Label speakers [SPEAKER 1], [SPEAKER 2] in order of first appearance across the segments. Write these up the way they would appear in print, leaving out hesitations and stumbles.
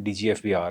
[SPEAKER 1] DGFBR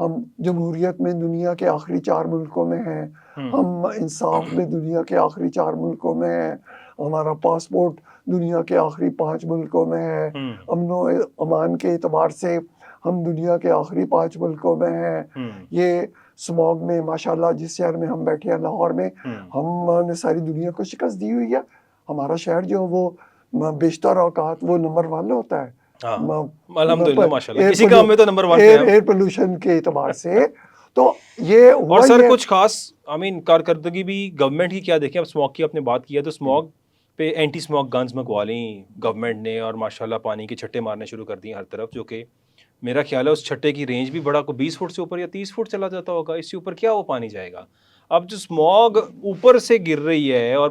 [SPEAKER 2] ہم جمہوریت میں دنیا کے آخری 4 ملکوں میں ہیں, ہم انصاف میں دنیا کے آخری 4 ملکوں میں ہیں, ہمارا پاسپورٹ دنیا کے آخری 5 ملکوں میں ہے, امن و امان کے اعتبار سے ہم دنیا کے آخری 5 ملکوں میں ہیں. یہ سموگ میں ماشاءاللہ جس شہر میں ہم بیٹھے ہیں لاہور میں, ہم نے ساری دنیا کو شکست دی ہوئی ہے. ہمارا شہر جو وہ بیشتر اوقات وہ نمبر 1 ہوتا ہے
[SPEAKER 1] الحمدللہ ماشاءاللہ, کسی کام میں تو نمبر 1 پہ ہیں,
[SPEAKER 2] ایئر پولوشن کے اعتبار سے. تو یہ
[SPEAKER 1] اور سر کچھ خاص کارکردگی بھی گورنمنٹ کی کیا دیکھیں, اب اسموگ کی آپ نے بات کی ہے تو اسموگ پہ اینٹی اسموگ گنز منگوا لیں گورنمنٹ نے, اور ماشاءاللہ پانی کے چھٹے مارنے شروع کر دیے ہر طرف, جو کہ میرا خیال ہے اس چھٹے کی رینج بھی بڑا, کو 20 فٹ سے اوپر یا 30 فٹ چلا جاتا ہوگا, اس سے اوپر کیا وہ پانی جائے گا. اب جو اسموگ اوپر سے گر رہی ہے اور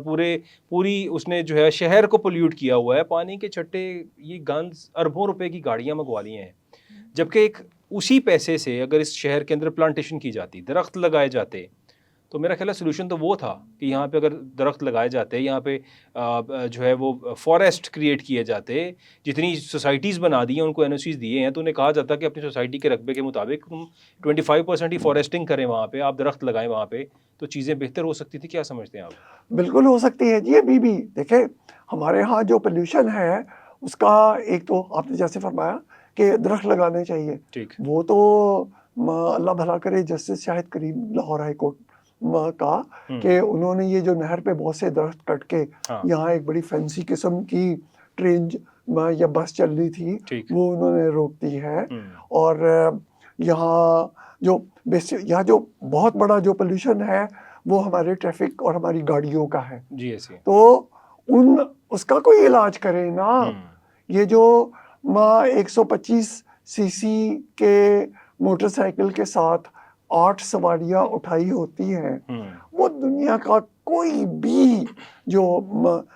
[SPEAKER 1] پوری اس نے جو ہے شہر کو پولیوٹ کیا ہوا ہے, پانی کے چھٹے یہ گنز اربوں روپے کی گاڑیاں منگوا لی ہیں, جبکہ ایک اسی پیسے سے اگر اس شہر کے اندر پلانٹیشن کی جاتی, درخت لگائے جاتے, تو میرا خیال ہے سولوشن تو وہ تھا کہ یہاں پہ اگر درخت لگائے جاتے, یہاں پہ جو ہے وہ فارسٹ کریٹ کیے جاتے, جتنی سوسائٹیز بنا دی ہیں ان کو این او سیز دیے ہیں, تو انہیں کہا جاتا کہ اپنی سوسائٹی کے رقبے کے مطابق تم 25% ہی فارسٹنگ کریں, وہاں پہ آپ درخت لگائیں, وہاں پہ تو چیزیں بہتر ہو سکتی تھی. کیا سمجھتے ہیں آپ؟
[SPEAKER 2] بالکل ہو سکتی ہے جی. ابھی بھی دیکھیں ہمارے ہاں جو پولوشن ہے اس کا ایک تو آپ نے جیسے فرمایا کہ درخت لگانے چاہیے, وہ تو اللہ بھلا کرے جسٹس شاہد کریم لاہور ہائی کورٹ کا کہ انہوں نے یہ جو نہر پہ بہت سے درخت کٹ کے یہاں ایک بڑی فینسی قسم کی ٹرین یا بس چل رہی تھی, وہ انہوں نے روک دی ہے. اور یہاں جو بہت بڑا جو پولوشن ہے وہ ہمارے ٹریفک اور ہماری گاڑیوں کا ہے. تو اس کا کوئی علاج کرے نا. یہ جو 125 سی سی کے موٹر سائیکل کے ساتھ 8 سواریاں اٹھائی ہوتی ہیں, وہ دنیا کا کوئی بھی جو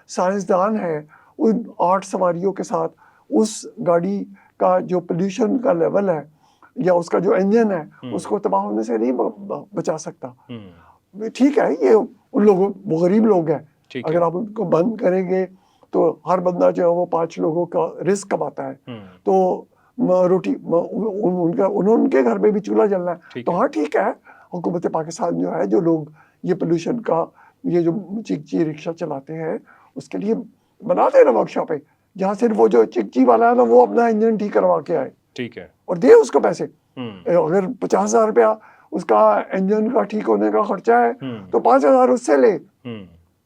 [SPEAKER 2] سائنسدان ہے ان 8 سواریوں کے ساتھ اس گاڑی کا جو پولوشن کا لیول ہے یا اس کا جو انجن ہے اس کو تباہ ہونے سے نہیں بچا سکتا. ٹھیک ہے, یہ ان لوگوں, وہ غریب لوگ ہیں, اگر آپ ان کو بند کریں گے تو ہر بندہ جو ہے وہ 5 لوگوں کا رزق کماتا ہے, تو روٹی ان کے گھر میں بھی چولہا جلنا ہے. تو ہاں ٹھیک ہے, حکومت پاکستان جو ہے جو لوگ یہ پولوشن کا یہ جو چکچی رکشہ چلاتے ہیں اس کے لیے بناتے ہیں نا ورک شاپ ہے, جہاں صرف وہ جو چکچی والا ہے نا وہ اپنا انجن ٹھیک کروا کے آئے, ٹھیک ہے, اور دے اس کو پیسے. اگر 50,000 روپیہ اس کا انجن کا ٹھیک ہونے کا خرچہ ہے تو 5,000 اس سے لے,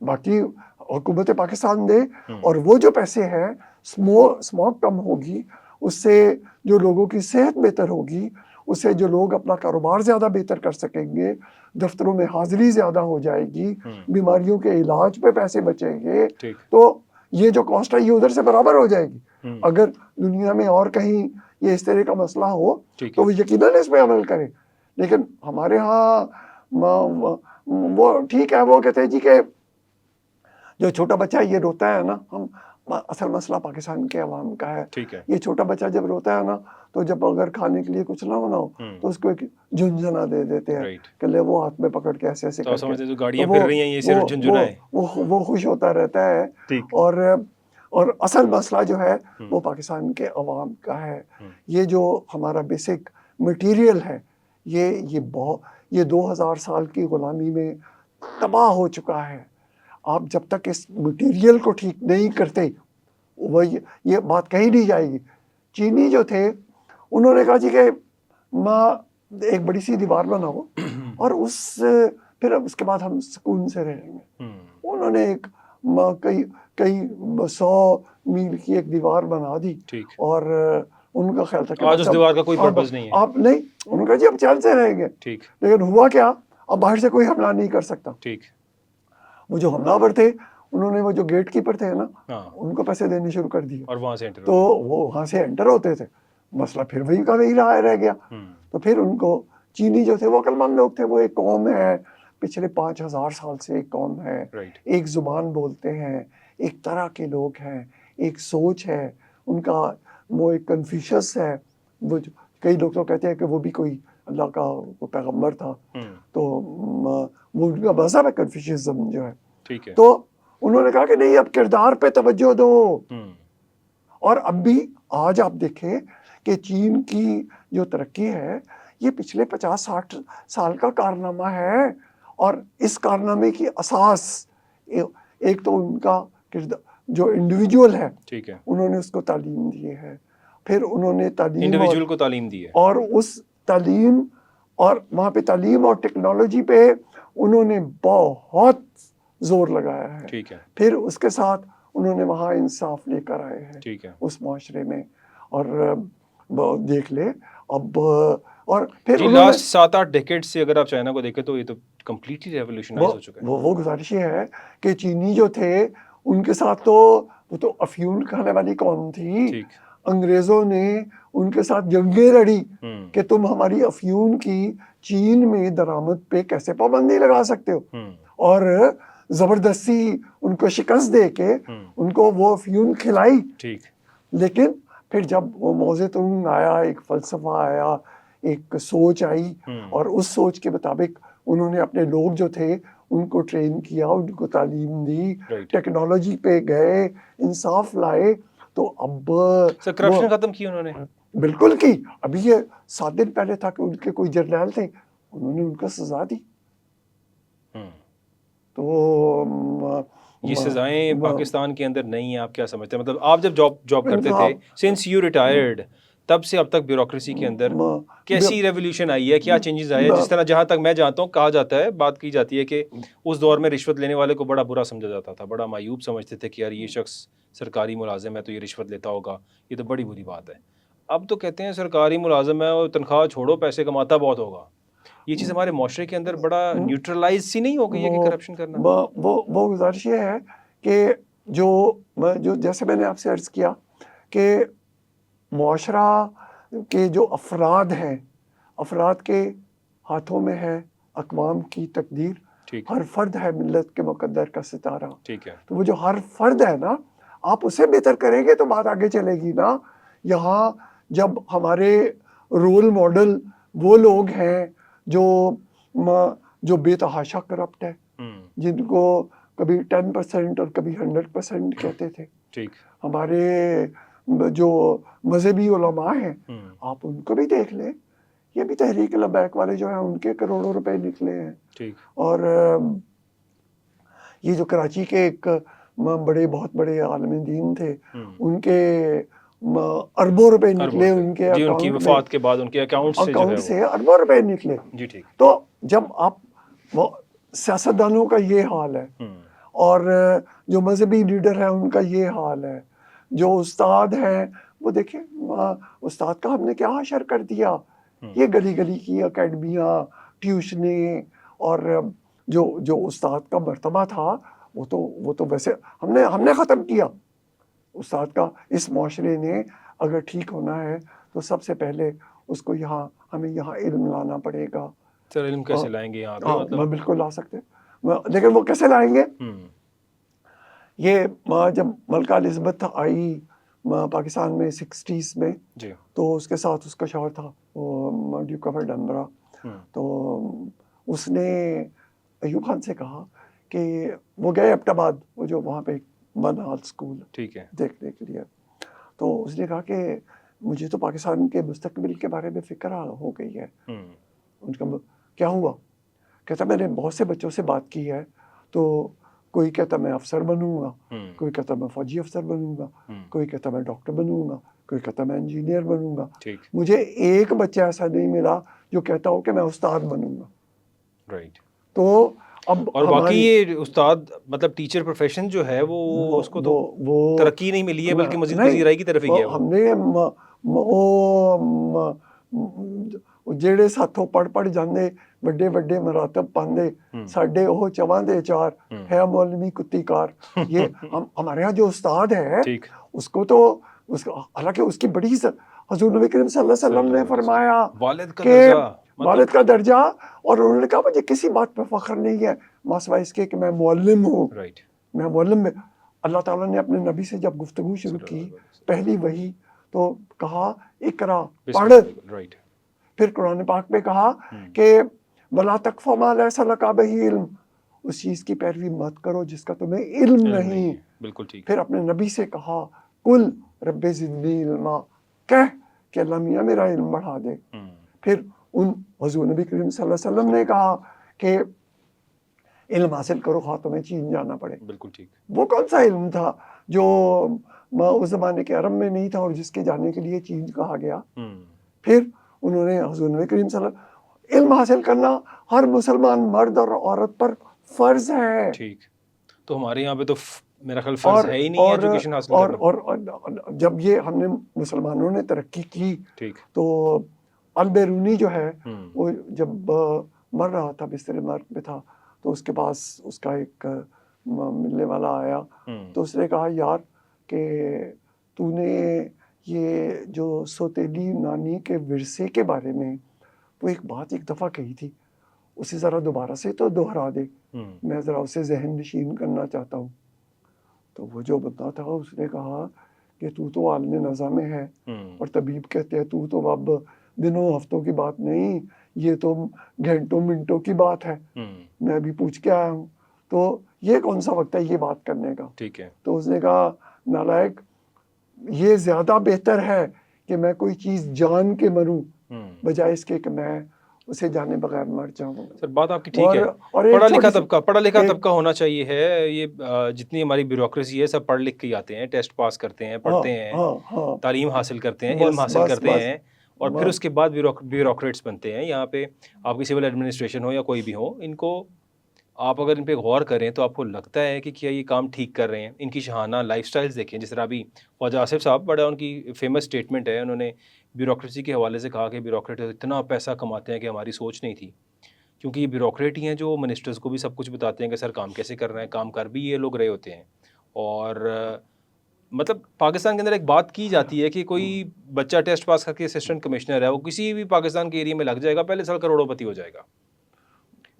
[SPEAKER 2] باقی حکومت پاکستان دے. اور وہ جو پیسے ہیں اسموگ کم ہوگی, اس سے جو لوگوں کی صحت بہتر ہوگی, اس سے جو لوگ اپنا کاروبار زیادہ بہتر کر سکیں گے, دفتروں میں حاضری زیادہ ہو جائے گی, بیماریوں کے علاج پہ پیسے بچیں گے, تو یہ جو کاسٹ ہے یہ ادھر سے برابر ہو جائے گی. اگر دنیا میں اور کہیں یہ اس طرح کا مسئلہ ہو تو وہ یقیناً اس پہ عمل کریں. لیکن ہمارے ہاں وہ ٹھیک ہے, وہ کہتے ہیں جی کہ جو چھوٹا بچہ یہ روتا ہے نا, ہم اصل مسئلہ پاکستان کے عوام کا ہے. یہ چھوٹا بچہ جب روتا ہے نا تو جب اگر کھانے کے لیے کچھ نہ ہونا ہو تو اس کو ایک جھنجھنا دے دیتے ہیں کہ لے وہ ہاتھ میں پکڑ کے ایسے ایسے کر کے وہ خوش ہوتا رہتا ہے. اور اصل مسئلہ جو ہے وہ پاکستان کے عوام کا ہے. یہ جو ہمارا بیسک مٹیریل ہے یہ 2000 سال کی غلامی میں تباہ ہو چکا ہے. آپ جب تک اس مٹیریل کو ٹھیک نہیں کرتے وہ یہ بات کہی نہیں جائے گی. چینی جو تھے انہوں نے کہا جی کہ ایک بڑی سی دیوار بناؤ اور پھر اس کے بعد ہم سکون سے رہیں گے. انہوں نے کئی 100 میل کی ایک دیوار بنا دی, اور ان کا خیال تھا کہ
[SPEAKER 1] آج اس دیوار کا کوئی پرپس نہیں ہے.
[SPEAKER 2] آپ نہیں, انہوں نے کہا جی ہم چل سے رہیں گے. لیکن ہوا کیا, اب باہر سے کوئی حملہ نہیں کر سکتا. وہ جو حملہ آور تھے انہوں نے وہ جو گیٹ کیپر تھے نا ان کو پیسے دینے شروع کر دیے,
[SPEAKER 1] اور
[SPEAKER 2] تو وہ وہاں سے انٹر ہوتے تھے. مسئلہ پھر وہی کا وہی رہ گیا. تو پھر ان کو چینی جو تھے وہ عقلمند لوگ تھے, وہ ایک قوم ہے پچھلے 5000 سال سے ایک قوم ہے, ایک زبان بولتے ہیں, ایک طرح کے لوگ ہیں, ایک سوچ ہے ان کا. وہ ایک کنفیوشس ہے, وہ کئی لوگ تو کہتے ہیں کہ وہ بھی کوئی اللہ کا پیغمبر تھا, تو وہ ان کا مذہب ہے کنفیوشزم جو ہے. تو انہوں نے کہا کہ نہیں اب کردار پہ توجہ دو. اور اب بھی آج آپ دیکھیں کہ چین کی جو ترقی ہے یہ پچھلے 50-60 سال کا کارنامہ ہے، اور اس کارنامے کی اساس ایک تو ان کا جو انڈیویجول ہے،
[SPEAKER 1] ٹھیک ہے،
[SPEAKER 2] انہوں نے اس کو تعلیم دی ہے، پھر انہوں نے تعلیم
[SPEAKER 1] انڈیویجول کو تعلیم دی ہے،
[SPEAKER 2] اور اس تعلیم اور وہاں پہ تعلیم اور ٹیکنالوجی پہ انہوں نے بہت زور لگایا ہے،
[SPEAKER 1] ٹھیک ہے،
[SPEAKER 2] پھر اس کے ساتھ انہوں نے وہاں انصاف لے کر آئے ہیں
[SPEAKER 1] ٹھیک ہے،
[SPEAKER 2] اس معاشرے میں، اور دیکھ لے اب، اور پھر
[SPEAKER 1] جی
[SPEAKER 2] انہوں نے
[SPEAKER 1] لاسٹ 7-8 ڈیکیڈ سے اگر آپ چائنا کو دیکھیں تو یہ تو کمپلیٹلی ریولیوشنائز ہو چکا ہے.
[SPEAKER 2] وہ گزارش یہ ہے کہ چینی جو تھے ان کے ساتھ تو وہ تو افیون کھانے والی قوم تھی،
[SPEAKER 1] ٹھیک،
[SPEAKER 2] انگریزوں نے ان کے ساتھ جنگیں لڑی
[SPEAKER 1] ہوں،
[SPEAKER 2] کہ تم ہماری افیون کی چین میں درآمد پہ کیسے پابندی لگا سکتے ہو،
[SPEAKER 1] ہوں،
[SPEAKER 2] اور زبردستی ان کو شکست دے کے
[SPEAKER 1] ہوں،
[SPEAKER 2] ان کو وہ افیون کھلائی.
[SPEAKER 1] ٹھیک،
[SPEAKER 2] لیکن پھر جب وہ موزے تنگ آیا، ایک فلسفہ آیا، ایک سوچ آئی،
[SPEAKER 1] ہوں،
[SPEAKER 2] اور اس سوچ کے مطابق انہوں نے اپنے لوگ جو تھے ان کو ٹرین کیا، ان کو تعلیم دی،
[SPEAKER 1] رائٹ.
[SPEAKER 2] ٹیکنالوجی پہ گئے، انصاف لائے، تو اب
[SPEAKER 1] سر کرپشن ختم کی انہوں نے،
[SPEAKER 2] بالکل کی. ابھی یہ 7 دن پہلے تھا کہ ان کے کوئی جرنیل تھے، انہوں نے ان کو سزا دی.
[SPEAKER 1] ہوں.
[SPEAKER 2] تو
[SPEAKER 1] یہ سزائیں پاکستان کے اندر نہیں ہیں، آپ کیا سمجھتے ہیں؟ مطلب آپ جب جاب کرتے تھے، سنس یو ریٹائرڈ، تب سے اب تک بیوروکریسی کے اندر کیسی ریولیوشن آئی ہے، کیا چینجز آئے ہیں؟ جس طرح جہاں تک میں جانتا ہوں کہا جاتا ہے، بات کی جاتی ہے کہ اس دور میں رشوت لینے والے کو بڑا برا سمجھا جاتا تھا، بڑا معیوب سمجھتے تھے کہ یار یہ شخص سرکاری ملازم ہے تو یہ رشوت لیتا ہوگا، یہ تو بڑی بری بات ہے. اب تو کہتے ہیں سرکاری ملازم ہے اور تنخواہ چھوڑو، پیسے کماتا بہت ہوگا. یہ چیز ہمارے معاشرے کے اندر بڑا نیوٹرلائز سی نہیں ہو گئی ہے کہ کرپشن کرنا؟
[SPEAKER 2] وہ گزارش یہ ہے کہ جو جیسے میں نے آپ سے عرض کیا کہ معاشرہ کے جو افراد ہیں، افراد کے ہاتھوں میں ہے اقوام کی تقدیر.
[SPEAKER 1] ٹھیک،
[SPEAKER 2] ہر فرد ہے ملت کے مقدر کا ستارہ.
[SPEAKER 1] ٹھیک ہے،
[SPEAKER 2] تو وہ جو ہر فرد ہے نا، آپ اسے بہتر کریں گے تو بات آگے چلے گی نا. یہاں جب ہمارے رول ماڈل وہ لوگ ہیں جو بے تحاشا کرپٹ ہے، جن کو کبھی 10% اور کبھی 100% کہتے تھے.
[SPEAKER 1] ٹھیک،
[SPEAKER 2] ہمارے جو مذہبی علماء ہیں، آپ ان کو بھی دیکھ لیں، یہ بھی تحریک لبیک والے جو ہیں ان کے کروڑوں روپے نکلے ہیں.
[SPEAKER 1] ٹھیک،
[SPEAKER 2] اور یہ جو کراچی کے ایک بہت بڑے عالم دین تھے، ان کے اربوں روپے نکلے ان کے
[SPEAKER 1] جی، ان کی
[SPEAKER 2] اکاؤنٹ
[SPEAKER 1] وفات کے بعد ان کے
[SPEAKER 2] اکاؤنٹ سے اربوں روپے نکلے.
[SPEAKER 1] جی ٹھیک.
[SPEAKER 2] تو جب آپ سیاستدانوں کا یہ حال ہے، اور جو مذہبی لیڈر ہیں ان کا یہ حال ہے، جو استاد ہیں وہ دیکھیں، استاد کا ہم نے کیا حشر کر دیا. یہ گلی گلی کی اکیڈمیاں، ٹیوشنیں، اور جو استاد کا مرتبہ تھا وہ تو ویسے ہم نے ختم کیا. استاد کا اس معاشرے نے اگر ٹھیک ہونا ہے تو سب سے پہلے اس کو ہمیں یہاں علم لانا پڑے گا.
[SPEAKER 1] سر علم کیسے لائیں گے یہاں پہ؟
[SPEAKER 2] میں بالکل لا سکتے، لیکن وہ کیسے لائیں گے؟ یہ جب ملکہ الزبتھ آئی پاکستان میں 60s میں، تو اس کے ساتھ اس کا شوہر تھا وہ ڈیوک آف ایڈنبرا. تو اس نے ایوب خان سے کہا کہ وہ گئے ایبٹ آباد، وہ جو وہاں پہ منال اسکول دیکھنے کے لیے. تو اس نے کہا کہ مجھے تو پاکستان کے مستقبل کے بارے میں فکر ہو گئی ہے. ان کا کیا ہوا؟ کہتا میں نے بہت سے بچوں سے بات کی ہے، تو کوئی کہتا میں افسر بنوں گا، کوئی کہتا میں فوجی افسر بنوں گا، کوئی کہتا میں ڈاکٹر بنوں گا، کوئی کہتا میں انجینئر بنوں گا. مجھے ایک بچہ ایسا نہیں ملا جو کہتا ہو کہ میں استاد بنوں گا.
[SPEAKER 1] رائٹ.
[SPEAKER 2] تو اب
[SPEAKER 1] اور باقی یہ استاد مطلب ٹیچر پروفیشن جو ہے وہ اس کو تو ترقی نہیں ملی ہے، بلکہ مزید پذیرائی کی طرف ہی گیا.
[SPEAKER 2] ہم نے ਜਿਹੜੇ ਸਾਥੋਂ ਪੜ ਪੜ ਜਾਂਦੇ ਵੱਡੇ ਵੱਡੇ ਮਰਾਤਬ ਪਾਉਂਦੇ ਸਾਡੇ ਉਹ ਚਵਾਂਦੇ ਚਾਰ ہے مولوی کتی کار. یہ ہمارے یہاں جو استاد ہے اس کو تو حالانکہ اس کی بڑی حضور نبی کریم صلی اللہ علیہ وسلم نے فرمایا کہ والد کا درجہ، اور انہوں نے کہا مجھے کسی بات پہ فخر نہیں ہے ماں سوائے اس کے کہ میں معلم ہوں. میں معلم میں اللہ تعالیٰ نے اپنے نبی سے جب گفتگو شروع کی پہلی وحی تو کہا اقرا پڑھ. پھر قرآن پاک میں کہا کہ وَلَا تَقْفُ مَا لَيْسَ لَكَ بِهِ عِلْمٌ، اس چیز کی پیروی مت کرو جس کا تمہیں علم نہیں.
[SPEAKER 1] بالکل ٹھیک.
[SPEAKER 2] پھر اپنے نبی سے کہا قُلْ رَبِّ زِدْنِي عِلْمًا، کہہ کہ اللہ میاں میرا علم بڑھا دے. پھر ان حضور نبی کریم صلی اللہ علیہ وسلم نے کہا کہ علم حاصل کرو خواہ تمہیں چین جانا پڑے.
[SPEAKER 1] بالکل ٹھیک.
[SPEAKER 2] وہ کون سا علم تھا جو اس زمانے کے عرب میں نہیں تھا اور جس کے جانے کے لیے چین کہا گیا؟ پھر انہوں نے حضور نبی کریم صلی اللہ علیہ وسلم علم حاصل کرنا ہر مسلمان مرد اور عورت پر فرض ہے.
[SPEAKER 1] ٹھیک. تو ہمارے یہاں پہ تو میرا خیال فرض ہے ہی نہیں ایجوکیشن حاصل کرنا.
[SPEAKER 2] اور جب یہ ہم نے مسلمانوں نے ترقی کی
[SPEAKER 1] ٹھیک.
[SPEAKER 2] تو البیرونی جو ہے وہ جب مر رہا تھا بستر مرگ میں تھا تو اس کے پاس اس کا ایک ملنے والا آیا تو اس نے کہا یار کہ تو نے یہ جو سوتیلی نانی کے ورثے کے بارے میں وہ ایک بات ایک دفعہ کہی تھی اسے ذرا دوبارہ سے تو دوہرا دے میں ذرا اسے ذہن نشین کرنا چاہتا ہوں. تو وہ جو بندہ تھا اس نے کہا کہ تو عالم نظام میں ہے اور طبیب کہتے ہیں تو اب دنوں ہفتوں کی بات نہیں یہ تو گھنٹوں منٹوں کی بات ہے میں ابھی پوچھ کے آیا ہوں تو یہ کون سا وقت ہے یہ بات کرنے کا.
[SPEAKER 1] ٹھیک ہے.
[SPEAKER 2] تو اس نے کہا نالائق یہ زیادہ بہتر ہے کہ میں کوئی چیز جان کے مروں بجائے اس کے کہ میں اسے جانے بغیر مر جاؤں.
[SPEAKER 1] سر بات آپ کی ٹھیک ہے. پڑھا لکھا طبقہ ہونا چاہیے ہے. یہ جتنی ہماری بیوروکریسی ہے سب پڑھ لکھ کے آتے ہیں ٹیسٹ پاس کرتے ہیں پڑھتے ہیں تعلیم حاصل کرتے ہیں علم حاصل کرتے ہیں اور پھر اس کے بعد بیوروکریٹس بنتے ہیں. یہاں پہ آپ کی سول ایڈمنسٹریشن ہو یا کوئی بھی ہو ان کو آپ اگر ان پہ غور کریں تو آپ کو لگتا ہے کہ کیا یہ کام ٹھیک کر رہے ہیں. ان کی شاہانہ لائف سٹائلز دیکھیں جس طرح ابھی خواجہ آصف صاحب بڑا ان کی فیمس اسٹیٹمنٹ ہے انہوں نے بیوروکریسی کے حوالے سے کہا کہ بیوروکریٹ اتنا پیسہ کماتے ہیں کہ ہماری سوچ نہیں تھی کیونکہ یہ بیوروکریٹ ہی ہیں جو منسٹرز کو بھی سب کچھ بتاتے ہیں کہ سر کام کیسے کر رہے ہیں. کام کر بھی یہ لوگ رہے ہوتے ہیں. اور مطلب پاکستان کے اندر ایک بات کی جاتی ہے کہ کوئی بچہ ٹیسٹ پاس کر کے اسسٹنٹ کمشنر ہے وہ کسی بھی پاکستان کے ایریا میں لگ جائے گا پہلے سال کروڑوں پتی ہو جائے گا.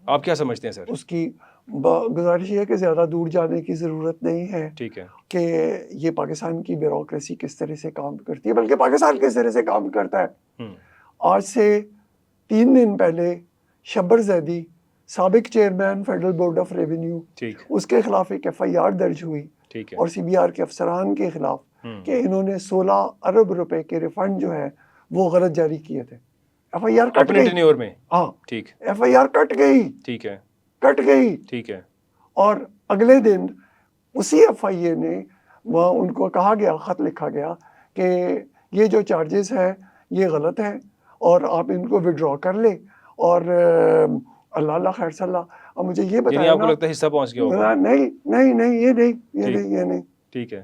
[SPEAKER 1] آپ کیا سمجھتے ہیں سر؟
[SPEAKER 2] اس کی گزارش یہ ہے کہ زیادہ دور جانے کی ضرورت نہیں ہے.
[SPEAKER 1] ٹھیک ہے. کہ
[SPEAKER 2] یہ پاکستان کی بیوروکریسی کس طرح سے کام کرتی ہے بلکہ پاکستان کس طرح سے کام کرتا ہے. آج سے 3 دن پہلے شبر زیدی سابق chairman federal board of revenue اس کے خلاف ایک FIR درج ہوئی اور CBR کے افسران کے خلاف کہ انہوں نے 16 ارب روپے کے ریفنڈ جو ہے وہ غلط جاری کیے تھے. FIR کٹ گئی. ہاں ٹھیک. FIR کٹ گئی. ٹھیک ہے. کٹ گئی. ٹھیک ہے. اور اگلے دن اسی FIA نے ان کو کہا گیا خط لکھا گیا کہ یہ جو چارجز ہے یہ غلط ہے اور آپ ان کو وڈرا کر لیں اور اللہ خیر صلی اللہ. اب مجھے یہ بتایا
[SPEAKER 1] آپ کو لگتا ہے حصہ پہنچ گیا ہوگا؟
[SPEAKER 2] نہیں یہ نہیں.
[SPEAKER 1] ٹھیک ہے.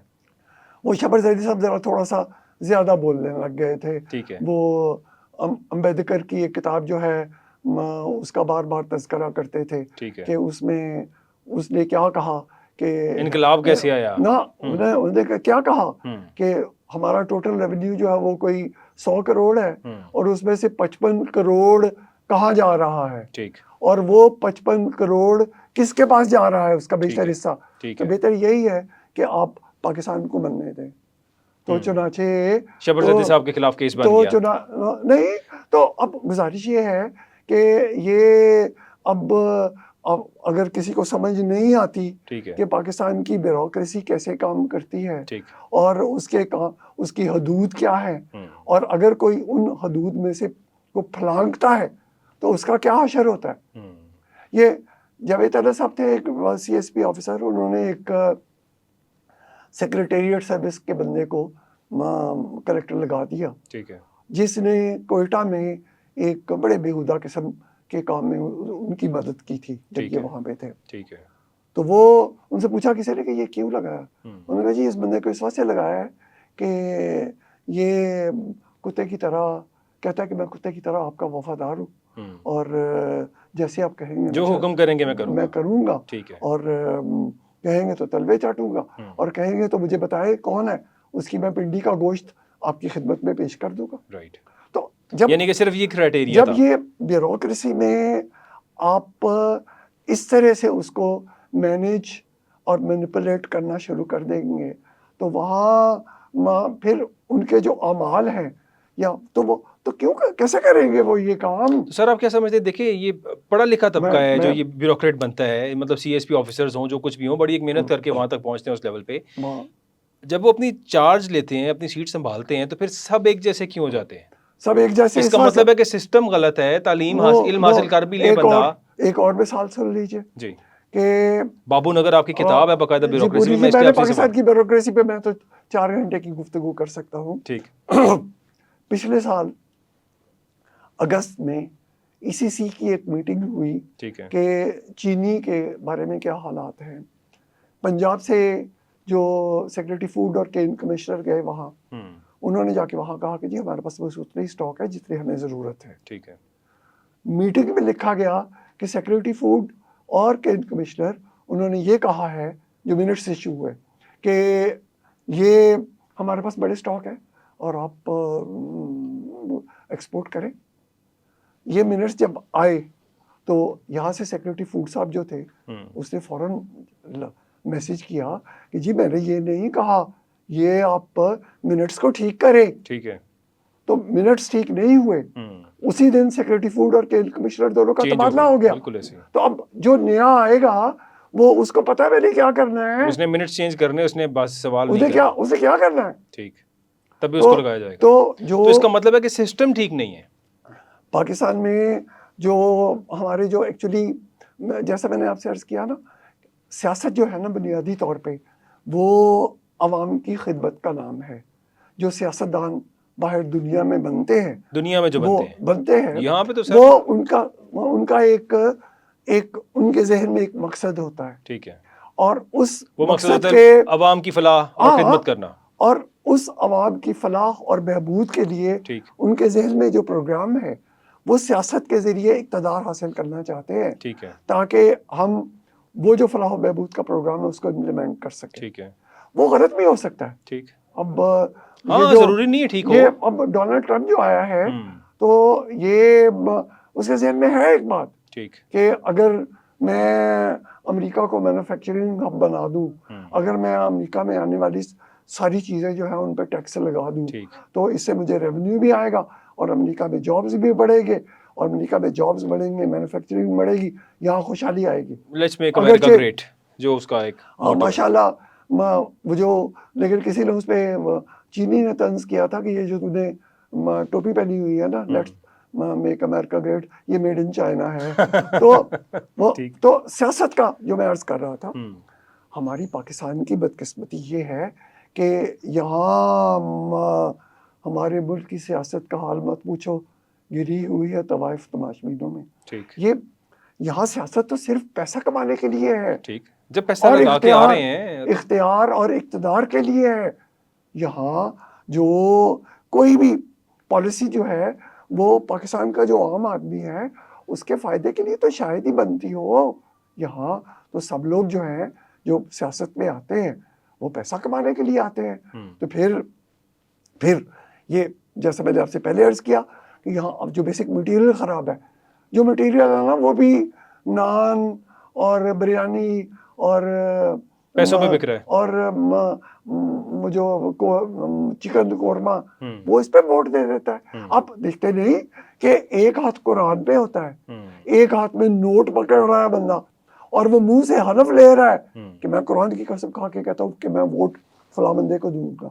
[SPEAKER 2] وہ شبر زیدی صاحب ذرا تھوڑا سا زیادہ بولنے لگ گئے تھے.
[SPEAKER 1] ٹھیک ہے.
[SPEAKER 2] وہ امبیدکر کی ایک کتاب جو ہے اس کا بار بار تذکرہ کرتے تھے کہ اس میں اس نے کیا کہا کہ
[SPEAKER 1] انقلاب کیسے آیا.
[SPEAKER 2] انہوں نے کیا کہا کہ ہمارا ٹوٹل ریونیو جو ہے وہ کوئی 100 کروڑ ہے اور اس میں سے 55 کروڑ کہاں جا رہا ہے. ٹھیک. اور وہ 55 کروڑ کس کے پاس جا رہا ہے اس کا بیشتر حصہ. تو بہتر یہی ہے کہ آپ پاکستان کو بننے دیں. تو چنانچہ
[SPEAKER 1] شبر زیدی صاحب کے خلاف کیس بن گیا.
[SPEAKER 2] نہیں تو اب گزارش یہ ہے کہ یہ اب اگر کسی کو سمجھ نہیں آتی کہ پاکستان کی بیوروکریسی کیسے کام کرتی ہے اور اس کی حدود کیا ہے اور اگر کوئی ان حدود میں سے کو پھلانگتا ہے تو اس کا کیا حشر ہوتا ہے. یہ جاوید احمد صاحب تھے ایک CSP آفیسر. انہوں نے ایک سیکریٹریٹ سروس کے بندے کو کلیکٹر لگا دیا جس نے کوئٹہ میں ایک بڑے بیہودہ قسم کے کام میں ان کی مدد کی تھی جب یہ وہاں پہ تھے. تو وہ ان سے پوچھا کسی نے کہ یہ کیوں لگایا. انہوں نے کہا جی اس بندے کو اس وجہ سے لگایا ہے کہ یہ کتے کی طرح کہتا ہے کہ میں کتے کی طرح آپ کا وفادار ہوں اور جیسے آپ کہیں گے
[SPEAKER 1] جو حکم کریں گے
[SPEAKER 2] میں کروں گا اور کہیں گے تو تلوے چاٹوں گا اور کہیں گے تو مجھے بتائے کون ہے اس کی میں پنڈی کا گوشت آپ کی خدمت میں پیش کر دوں گا. تو جب
[SPEAKER 1] یعنی کہ صرف یہ کرائٹیریا
[SPEAKER 2] جب یہ بیوروکریسی میں آپ اس طرح سے اس کو مینیج اور مینیپولیٹ کرنا شروع کر دیں گے تو وہاں پھر ان کے جو اعمال ہیں یا تو وہ تو کیوں کیسے کریں گے وہ یہ کام.
[SPEAKER 1] سر آپ کیا سمجھتے ہیں دیکھیں یہ پڑھا لکھا طبقہ ہے جو یہ بیوروکریٹ بنتا ہے مطلب CSP آفیسرز ہوں جو کچھ بھی ہوں بڑی ایک محنت کر کے وہاں تک پہنچتے ہیں اس لیول پہ. جب وہ اپنی چارج لیتے ہیں اپنی سیٹ سنبھالتے ہیں تو پھر سب ایک جیسے کیوں ہو جاتے ہیں.
[SPEAKER 2] سب ایک جیسے.
[SPEAKER 1] اس کا مطلب ہے کہ سسٹم غلط ہے, تعلیم علم حاصل کر بھی لے بندہ.
[SPEAKER 2] ایک اور مثال سن لیجئے
[SPEAKER 1] جی
[SPEAKER 2] کہ
[SPEAKER 1] بابو نگر آپ کی کتاب ہے باقاعدہ بیوروکریسی میں.
[SPEAKER 2] میں نے پاکستان کی بیوروکریسی پہ میں تو 4 گھنٹے کی گفتگو کر سکتا ہوں.
[SPEAKER 1] ٹھیک.
[SPEAKER 2] پچھلے سال اگست میں ECC کی ایک میٹنگ ہوئی کہ چینی کے بارے میں کیا حالات ہیں. پنجاب سے جو سیکرٹری فوڈ اور کین کمشنر گئے وہاں, انہوں نے جا کے وہاں کہا کہ جی ہمارے پاس بس اتنی اسٹاک ہے جتنی ہمیں ضرورت ہے.
[SPEAKER 1] ٹھیک ہے.
[SPEAKER 2] میٹنگ میں لکھا گیا کہ سیکرٹری فوڈ اور کین کمشنر انہوں نے یہ کہا ہے, جو منٹس ایشو ہوئے, کہ یہ ہمارے پاس بڑے اسٹاک ہے اور آپ ایکسپورٹ کریں. یہ منٹس جب آئے تو یہاں سے سیکرٹری فوڈ صاحب جو تھے اس نے فوراً میسج کیا کہ جی میں نے یہ نہیں کہا, یہ آپ منٹس کو ٹھیک کریں.
[SPEAKER 1] ٹھیک ہے.
[SPEAKER 2] تو منٹس ٹھیک نہیں ہوئے, اسی دن سیکرٹری فوڈ اور کین کمشنر دونوں کا تبادلہ ہو گیا. تو اب جو نیا آئے گا وہ اس کو پتا ہے میں نے کیا کرنا ہے,
[SPEAKER 1] اس نے منٹس چینج کرنے, اس نے بس سوال نہیں
[SPEAKER 2] کرنا, اسے کیا کرنا ہے.
[SPEAKER 1] ٹھیک, تبھی اس کو لگایا جائے گا. تو اس کا مطلب ہے کہ سسٹم ٹھیک نہیں ہے
[SPEAKER 2] پاکستان میں. جو ہمارے جو ایکچولی جیسا میں نے آپ سے عرض کیا نا, سیاست جو ہے نا بنیادی طور پہ وہ عوام کی خدمت کا نام ہے. جو سیاستدان باہر دنیا میں بنتے ہیں,
[SPEAKER 1] دنیا میں جو
[SPEAKER 2] بنتے ہیں
[SPEAKER 1] یہاں پہ تو
[SPEAKER 2] وہ ان کا ایک ان کے ذہن میں ایک مقصد ہوتا ہے.
[SPEAKER 1] ٹھیک ہے.
[SPEAKER 2] اور اس
[SPEAKER 1] مقصد کے عوام کی فلاح اور خدمت کرنا,
[SPEAKER 2] اور اس عوام کی فلاح اور بہبود کے لیے ان کے ذہن میں جو پروگرام ہے وہ سیاست کے ذریعے اقتدار حاصل کرنا چاہتے ہیں.
[SPEAKER 1] ٹھیک ہے. تاکہ
[SPEAKER 2] ہم وہ جو فلاح و بہبود کا پروگرام ہے اس کو امپلیمنٹ کر سکیں.
[SPEAKER 1] ٹھیک ہے.
[SPEAKER 2] وہ غلط بھی ہو سکتا ہے.
[SPEAKER 1] ٹھیک.
[SPEAKER 2] اب
[SPEAKER 1] ضروری نہیں ہے ٹھیک ہو.
[SPEAKER 2] اب ڈونلڈ ٹرمپ جو آیا ہے تو یہ اس کے ذہن میں ہے ایک بات کہ اگر میں امریکہ کو مینوفیکچرنگ ہب بنا دوں, اگر میں امریکہ میں آنے والی ساری چیزیں جو ہیں ان پہ ٹیکس لگا دوں تو اس سے مجھے ریونیو بھی آئے گا اور امریکہ میں جابز بھی بڑھے گے, اور امریکہ میں جابز بڑھیں گے, مینوفیکچرنگ بڑھے گی, یہاں خوشحالی آئے گی.
[SPEAKER 1] لیٹس میک امریکا گریٹ جو اس کا ایک
[SPEAKER 2] ماشاء اللہ وہ جو, لیکن کسی نے اس پہ چینی نے طنز کیا تھا کہ یہ جو تو نے ٹوپی پہنی ہوئی ہے نا, لیٹس میک امریکا گریٹ, یہ میڈ ان چائنا ہے. تو سیاست کا جو میں عرض کر رہا تھا, ہماری پاکستان کی بدقسمتی یہ ہے کہ یہاں ہمارے ملک کی سیاست کا حال مت پوچھو, گری ہوئی ہے طوائف تماشبینوں میں. یہ یہاں سیاست تو صرف پیسہ کمانے کے لیے ہے,
[SPEAKER 1] جب پیسہ لگا کے آ رہے ہیں,
[SPEAKER 2] اختیار اور اقتدار کے لیے ہے. یہاں جو کوئی بھی پالیسی جو ہے وہ پاکستان کا جو عام آدمی ہے اس کے فائدے کے لیے تو شاید ہی بنتی ہو. یہاں تو سب لوگ جو ہیں جو سیاست میں آتے ہیں وہ پیسہ کمانے کے لیے آتے ہیں. تو پھر یہ جیسا میں نے آپ سے پہلے عرض کیا کہ یہاں اب جو بیسک مٹیریل خراب ہے, جو مٹیریل ہے نا وہ بھی نان اور بریانی اور
[SPEAKER 1] پیسوں پہ بک رہا ہے,
[SPEAKER 2] اور جو چکن قورمہ وہ اس پہ ووٹ دے دیتا ہے. آپ دیکھتے نہیں کہ ایک ہاتھ قرآن پہ ہوتا ہے, ایک ہاتھ میں نوٹ پکڑ رہا ہے بندہ, اور وہ منہ سے حلف لے رہا ہے کہ میں قرآن کی قسم کھا کے کہتا ہوں کہ میں ووٹ فلاں بندے کو دوں گا.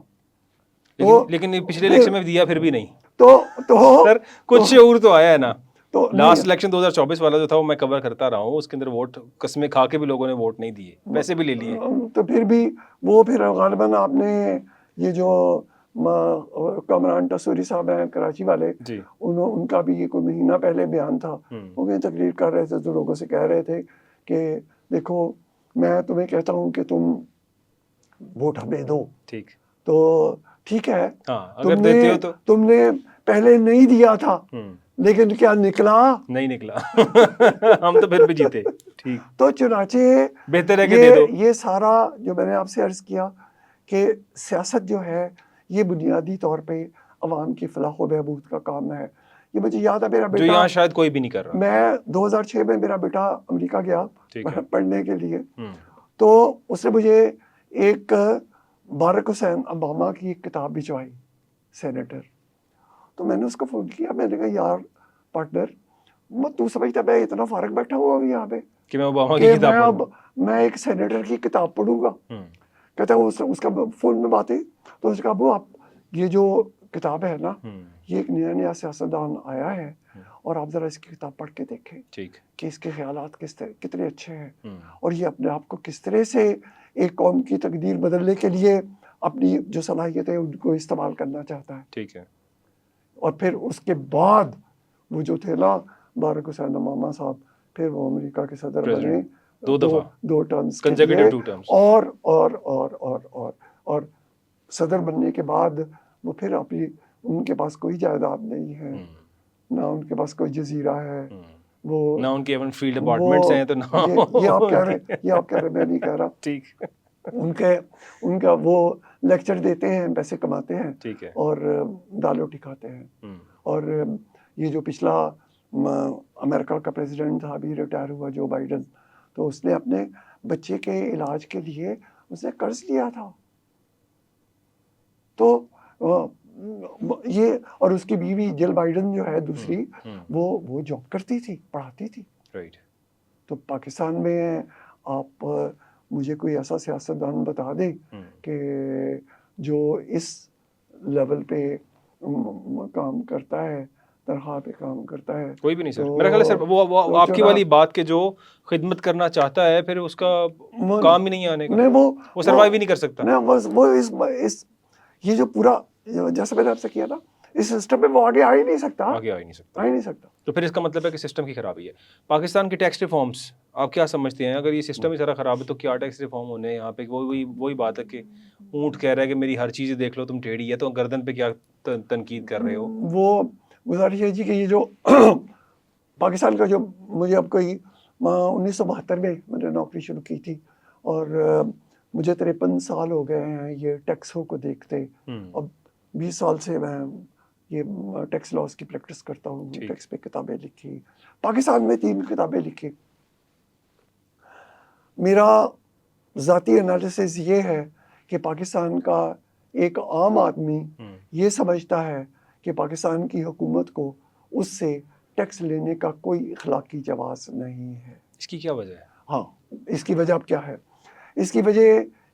[SPEAKER 1] لیکن پچھلے الیکشن میں دیا پھر بھی نہیں.
[SPEAKER 2] تو
[SPEAKER 1] سر کچھ شعور تو آیا ہے نا. تو لاسٹ الیکشن 2024 والا جو تھا وہ میں کور کرتا رہا ہوں, اس کے اندر ووٹ قسمیں کھا کے بھی لوگوں نے ووٹ نہیں دیے, پیسے بھی لے لیے.
[SPEAKER 2] تو پھر بھی وہ پھر غالباً آپ نے یہ جو کامران ٹسوری صاحب ہیں کراچی والے, ان کا بھی یہ کوئی مہینہ پہلے بیان تھا, وہ بھی تقریر کر رہے تھے تو لوگوں سے کہہ رہے تھے کہ دیکھو میں تمہیں کہتا ہوں کہ تم ووٹ ہمیں دو, تو ٹھیک ہے تم نے پہلے نہیں دیا تھا لیکن کیا نکلا,
[SPEAKER 1] نہیں نکلا, ہم تو پھر بھی جیتے. ٹھیک.
[SPEAKER 2] تو چنانچہ
[SPEAKER 1] بہتر ہے کہ دے دو.
[SPEAKER 2] یہ سارا جو میں نے آپ سے عرض کیا کہ سیاست جو ہے یہ بنیادی طور پہ عوام کی فلاح و بہبود کا کام ہے. یہ مجھے یاد ہے میرا بیٹا,
[SPEAKER 1] جو یہاں شاید کوئی بھی نہیں کر رہا.
[SPEAKER 2] میں 2006 میں میرا بیٹا امریکہ گیا پڑھنے کے لیے, تو اس نے مجھے ایک بارک حسین اوباما کی ایک کتاب بھجوائی, سینیٹر. تو میں نے اس کو فون کیا, میں نے کہا یار پارٹنر تو سمجھتا میں اتنا فارغ بیٹھا ہوا ہوں یہاں پہ
[SPEAKER 1] کہ میں اوباما کی کتاب پڑھوں,
[SPEAKER 2] میں ایک سینیٹر کی کتاب پڑھوں گا. کہتا ہے اس کا فون میں بات ہے, تو اس کا ابو آپ یہ جو کتاب ہے نا، یہ ایک نیا سیاستدان آیا ہے اور آپ ذرا اس کی کتاب پڑھ کے دیکھیں کہ اس کے خیالات کتنے اچھے ہیں اور یہ اپنے آپ کو کس طرح سے ایک قوم کی تقدیر بدلنے کے لیے اپنی جو صلاحیت ہے ان کو استعمال کرنا چاہتا ہے.
[SPEAKER 1] ٹھیک ہے.
[SPEAKER 2] اور پھر اس کے بعد وہ جو تھے نا باراک حسین اوباما صاحب، پھر وہ امریکہ کے صدر بنے دو ٹرمز کے لیے، اور صدر بننے کے بعد وہ پھر اپنی ان کے پاس کوئی جائیداد نہیں ہے، نہ ان کے پاس کوئی جزیرہ ہے، وہ
[SPEAKER 1] نہ ان کے ایون فیلڈ اپارٹمنٹس ہیں، تو نہ
[SPEAKER 2] یہ آپ کہہ رہے میں نہیں کہہ رہا.
[SPEAKER 1] ٹھیک.
[SPEAKER 2] ان کا وہ لیکچر دیتے ہیں، پیسے کماتے ہیں
[SPEAKER 1] ٹھیک ہے،
[SPEAKER 2] اور دال روٹی کھاتے ہیں. اور یہ جو پچھلا امریکہ کا پریزیڈنٹ تھا، ابھی ریٹائر ہوا، جو بائیڈن، تو اس نے اپنے بچے کے علاج کے لیے اس نے قرض لیا تھا. تو یہ، اور اس کی بیوی جل بائیڈن جو ہے دوسری، وہ جاب کرتی تھی، پڑھاتی تھی. تو پاکستان میں آپ مجھے کوئی ایسا سیاستدان بتا دیں کہ جو اس لیول پہ کام کرتا ہے، تنخواہ پہ کام کرتا ہے.
[SPEAKER 1] کوئی بھی نہیں سر. میرا خیال ہے سر وہ آپ کی والی بات کے جو خدمت کرنا چاہتا ہے، پھر اس کا کام ہی نہیں آنے کا، وہ سروائیو ہی نہیں کر سکتا.
[SPEAKER 2] وہ یہ جو پورا، جیسے میں نے آپ سے کیا نا، اس سسٹم میں وہ آگے آ ہی نہیں سکتا.
[SPEAKER 1] تو پھر اس کا مطلب ہے کہ سسٹم کی خرابی ہے. پاکستان کے ٹیکس ریفارمز آپ کیا سمجھتے ہیں؟ اگر یہ سسٹم ہی سارا خراب ہے تو کیا ٹیکس ریفارم ہونے ہیں یہاں پہ؟ وہی بات ہے کہ اونٹ کہہ رہا ہے کہ میری ہر چیز دیکھ لو، تم ٹیڑھی ہے، تو گردن پہ کیا تنقید کر رہے ہو؟
[SPEAKER 2] وہ گزارش ہے جی کہ یہ جو پاکستان کا، جو مجھے اب کوئی 1972 میں نے نوکری شروع کی تھی اور مجھے 53 سال ہو گئے ہیں یہ ٹیکسوں کو دیکھتے. اب 20 سال سے میں یہ ٹیکس لاس کی پریکٹس کرتا ہوں. ٹیکس پہ کتابیں لکھی، پاکستان میں 3 کتابیں لکھی. میرا ذاتی انالیسس یہ ہے کہ پاکستان کا ایک عام آدمی یہ سمجھتا ہے کہ پاکستان کی حکومت کو اس سے ٹیکس لینے کا کوئی اخلاقی جواز نہیں ہے.
[SPEAKER 1] اس کی کیا وجہ ہے؟
[SPEAKER 2] ہاں، اس کی وجہ اب کیا ہے؟ اس کی وجہ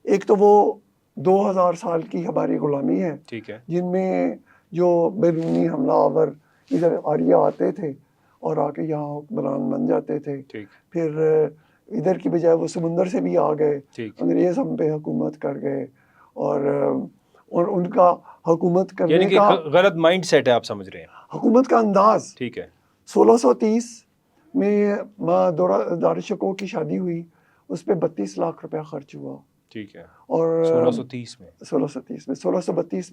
[SPEAKER 2] ایک تو وہ 2000 سال کی ہماری غلامی ہے،
[SPEAKER 1] ٹھیک ہے،
[SPEAKER 2] جن میں جو بیرونی حملہ آور ادھر آریہ آتے تھے اور آ کے یہاں حکمران بن جاتے تھے. پھر ادھر کی بجائے وہ سمندر سے بھی آ گئے، انگریز ہم پہ حکومت کر گئے، اور ان کا حکومت کرنے کا
[SPEAKER 1] غلط مائنڈ سیٹ ہے، آپ سمجھ رہے ہیں،
[SPEAKER 2] حکومت کا انداز.
[SPEAKER 1] ٹھیک ہے. 1630 میں دارالشکوہ کی شادی ہوئی، اس پہ 32 لاکھ روپیہ خرچ ہوا. ٹھیک ہے.
[SPEAKER 2] اور
[SPEAKER 1] 1630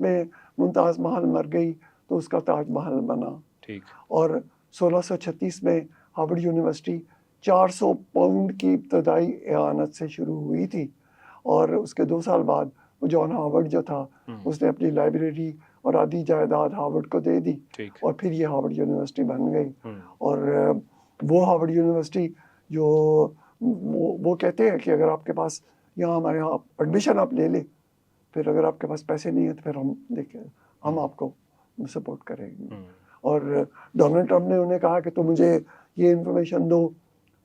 [SPEAKER 2] میں ممتاز محل مر گئی تو اس کا تاج محل بنا.
[SPEAKER 1] ٹھیک. اور
[SPEAKER 2] 1636 میں ہارورڈ یونیورسٹی 400 پاؤنڈ کی ابتدائی اعانت سے شروع ہوئی تھی، اور اس کے 2 سال بعد وہ جان ہارورڈ جو تھا اس نے اپنی لائبریری اور آدھی جائیداد ہارورڈ کو دے دی، اور پھر یہ ہارورڈ یونیورسٹی بن گئی. اور وہ ہارورڈ یونیورسٹی جو وہ کہتے ہیں کہ اگر آپ کے پاس یہاں ہمارے یہاں ایڈمیشن آپ لے لیں، پھر اگر آپ کے پاس پیسے نہیں ہیں تو پھر ہم آپ کو سپورٹ کریں گے. اور ڈونلڈ ٹرمپ نے انہیں کہا کہ تم مجھے یہ انفارمیشن دو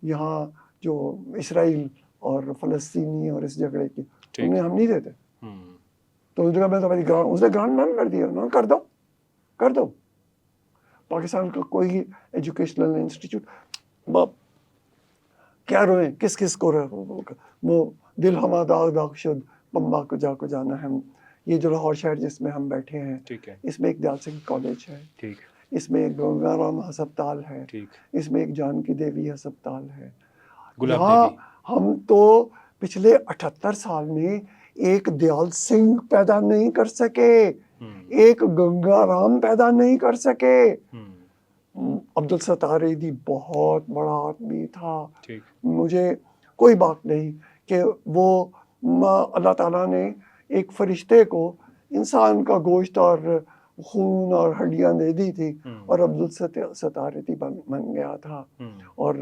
[SPEAKER 2] یہاں جو اسرائیل اور فلسطینی اور اس جھگڑے کی، انہیں ہم نہیں دیتے. تو اس جگہ میں تو اس نے گرانٹ نہ کر دیا، نہ کر دو. پاکستان کا کوئی ایجوکیشنل انسٹیٹیوٹ، کیا روئیں کس کو وہ دل ہما داغ شد پمبا کو جانا ہم. یہ جو لاہور شہر جس میں ہم بیٹھے ہیں، اس میں ایک دیال سنگھ کالج ہے، اس میں ایک گنگا رام ہسپتال ہے، اس میں ایک جانکی دیوی ہسپتال ہے. یہاں ہم تو پچھلے 78 سال میں ایک دیال سنگھ پیدا نہیں کر سکے، ایک گنگا رام پیدا نہیں کر سکے. عبدالستار ایدھی بہت بڑا آدمی تھا. مجھے کوئی بات نہیں کہ وہ اللہ تعالیٰ نے ایک فرشتے کو انسان کا گوشت اور خون اور ہڈیاں دے دی تھی، اور عبدالستار ایدھی بن گیا تھا. اور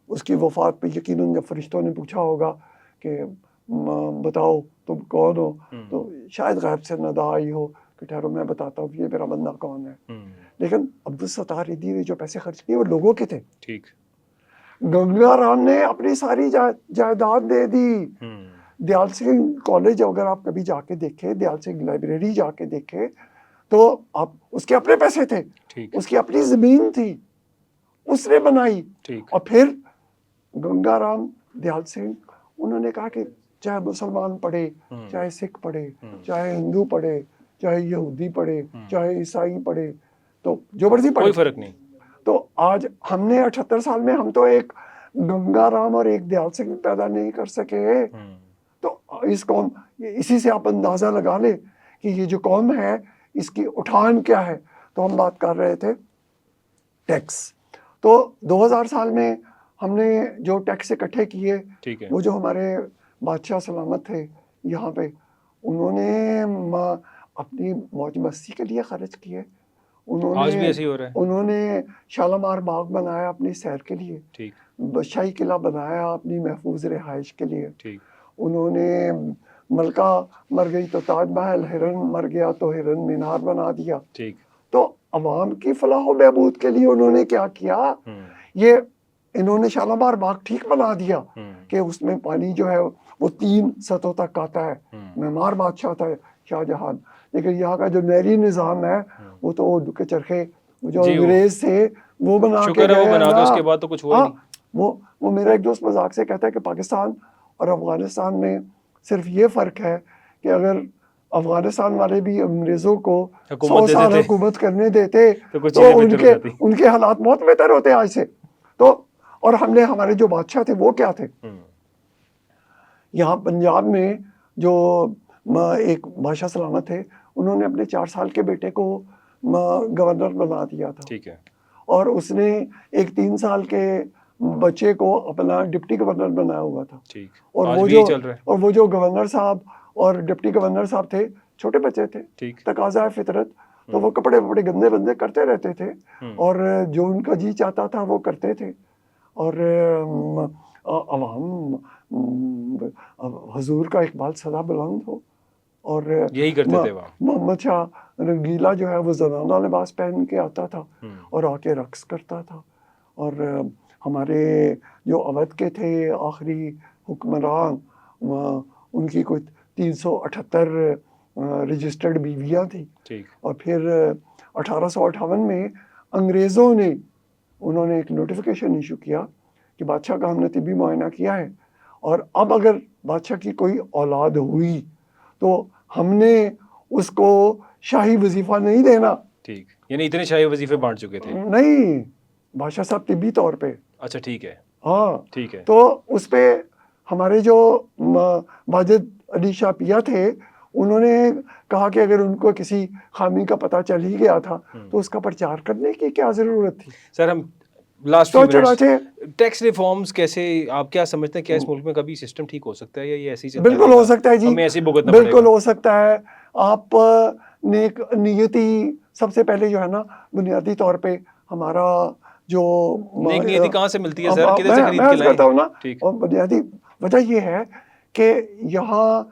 [SPEAKER 2] اس کی وفات پہ یقیناً جب فرشتوں نے پوچھا ہوگا کہ بتاؤ تم کون ہو، تو شاید غیب سے ندا آئی ہو کہ ٹھہرو میں بتاتا ہوں یہ میرا بندہ کون ہے. لیکن عبدالستار ایدھی نے جو پیسے خرچ کیے وہ لوگوں کے تھے. گنگا رام نے اپنی ساری جائیداد دے دی. دیال سنگھ کالج اگر آپ کبھی جا کے دیکھیں، دیال سنگھ لائبریری جا کے دیکھیں، تو اب اس کے اپنے پیسے تھے, اس کی اپنی زمین تھی, اس نے بنائی. اور پھر گنگا رام دیال سنگھ انہوں نے کہا کہ چاہے مسلمان پڑھے, چاہے سکھ پڑھے, چاہے ہندو پڑھے, چاہے یہودی پڑھے, چاہے عیسائی پڑھے, تو جو مرضی پڑھے,
[SPEAKER 1] کوئی فرق نہیں.
[SPEAKER 2] تو آج ہم نے 78 سال میں ہم تو ایک گنگا رام اور ایک دیال سنگھ پیدا نہیں کر سکے. تو اس قوم, اسی سے آپ اندازہ لگا لیں کہ یہ جو قوم ہے اس کی اٹھان کیا ہے. تو ہم بات کر رہے تھے ٹیکس. تو 2000 سال میں ہم نے جو ٹیکس اکٹھے کیے, وہ جو ہمارے بادشاہ سلامت تھے یہاں پہ, انہوں نے اپنی موج مستی کے لیے خرچ کیے. انہوں نے شالامار باغ بنایا اپنی سیر کے لیے, شاہی قلعہ بنایا اپنی محفوظ رہائش کے لیے. انہوں نے ملکہ مر گئی تو تاج محل, ہرن مر گیا تو ہرن مینار بنا دیا. تو عوام کی فلاح و بہبود کے لیے انہوں نے کیا کیا, یہ انہوں نے شالامار باغ ٹھیک بنا دیا کہ اس میں پانی جو ہے وہ 3 سطحوں تک آتا ہے. معمار بادشاہ تھا شاہ جہاں, لیکن یہاں کا جو نہری نظام ہے وہ تو اردو کے چرخے جو انگریز تھے وہ بنا کے گئے نا.
[SPEAKER 1] اس کے بعد تو کچھ ہوا نہیں.
[SPEAKER 2] وہ میرا ایک دوست مذاق سے کہتا ہے کہ پاکستان اور افغانستان میں صرف یہ فرق ہے کہ اگر افغانستان والے بھی انگریزوں کو 100 سال حکومت کرنے دیتے تو ان کے حالات بہت بہتر ہوتے آج سے. تو اور ہمارے جو بادشاہ تھے وہ کیا تھے, یہاں پنجاب میں جو ایک بادشاہ سلامت تھے, انہوں نے اپنے 4 سال کے بیٹے کو گورنر بنا دیا تھا. اور اس نے ایک 3 سال کے بچے کو اپنا ڈپٹی گورنر بنایا ہوا تھا. اور وہ جو گورنر صاحب اور ڈپٹی گورنر صاحب تھے چھوٹے بچے تھے, تقاضا ہے فطرت, تو وہ کپڑے گندے بندے کرتے رہتے تھے اور جو ان کا جی چاہتا تھا وہ کرتے تھے. اور عوام حضور کا اقبال سدا بلند ہو, اور
[SPEAKER 1] یہی کرتے تھے.
[SPEAKER 2] محمد شاہ رنگیلا جو ہے وہ زنانہ لباس پہن کے آتا تھا اور آ کے رقص کرتا تھا. اور ہمارے جو اودھ کے تھے آخری حکمران, ان کی کوئی 378 رجسٹرڈ بیویاں تھیں. اور پھر 1858 میں انگریزوں نے انہوں نے ایک نوٹیفیکیشن ایشو کیا کہ بادشاہ کا ہم نے طبی معائنہ کیا ہے, اور اب اگر بادشاہ کی کوئی اولاد ہوئی تو ہم نے اس کو شاہی وظیفہ نہیں دینا.
[SPEAKER 1] یعنی اتنے شاہی وظیفے بانٹ چکے تھے؟
[SPEAKER 2] نہیں, بادشاہ صاحب طبی طور پہ.
[SPEAKER 1] اچھا ٹھیک ہے.
[SPEAKER 2] ہاں, تو اس پہ ہمارے جو واجد علی شاہ پیا تھے انہوں نے کہا کہ اگر ان کو کسی خامی کا پتہ چل ہی گیا تھا تو اس کا پرچار کرنے کی کیا ضرورت تھی.
[SPEAKER 1] سر ہم last few minutes, tax reforms کیسے, آپ کیا سمجھتے ہیں کیا اس ملک میں کبھی سسٹم ٹھیک ہو سکتا ہے یا یہ ایسے ہی چلتا ہے؟
[SPEAKER 2] بالکل ہو سکتا ہے جی,
[SPEAKER 1] ہمیں ایسے ہی بھگتنا پڑے گا.
[SPEAKER 2] بالکل ہو سکتا ہے. آپ نیک نیتی سب سے پہلے جو ہے نا, بنیادی طور پہ ہمارا جو
[SPEAKER 1] نیک نیتی کہاں سے ملتی ہے سر, کدھر سے خرید کے
[SPEAKER 2] لائیں؟ کرتا ہوں نا,
[SPEAKER 1] ٹھیک.
[SPEAKER 2] بنیادی وجہ یہ ہے کہ یہاں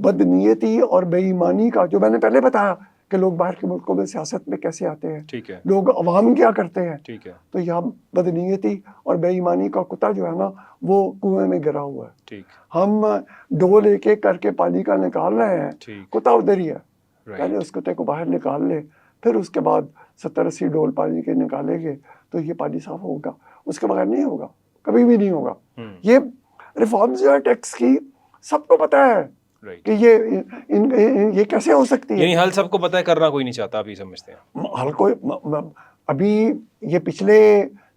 [SPEAKER 2] بدنیتی اور بے ایمانی کا, جو میں نے پہلے بتایا کہ لوگ باہر کے ملکوں میں سیاست میں کیسے آتے ہیں,
[SPEAKER 1] ٹھیک ہے,
[SPEAKER 2] لوگ عوام کیا کرتے ہیں,
[SPEAKER 1] ٹھیک ہے,
[SPEAKER 2] تو یہاں بدنیتی اور بے ایمانی کا کتا جو ہے نا وہ کنویں میں گرا ہوا ہے.
[SPEAKER 1] ٹھیک.
[SPEAKER 2] ہم ڈول ایک ایک کر کے پانی کا نکال رہے ہیں, کتا ادھر ہی ہے. پہلے اس کتے کو باہر نکال لے, پھر اس کے بعد 70-80 ڈول پانی کے نکالیں گے تو یہ پانی صاف ہوگا. اس کے بغیر نہیں ہوگا, کبھی بھی نہیں ہوگا. یہ ریفارمز جو ہے ٹیکس کی سب کو پتہ ہے کہ یہ کیسے ہو سکتی ہے.
[SPEAKER 1] یعنی حل سب کو پتہ ہے, کرنا کوئی نہیں چاہتا, آپ یہ سمجھتے ہیں؟
[SPEAKER 2] حل کوئی, ابھی یہ پچھلے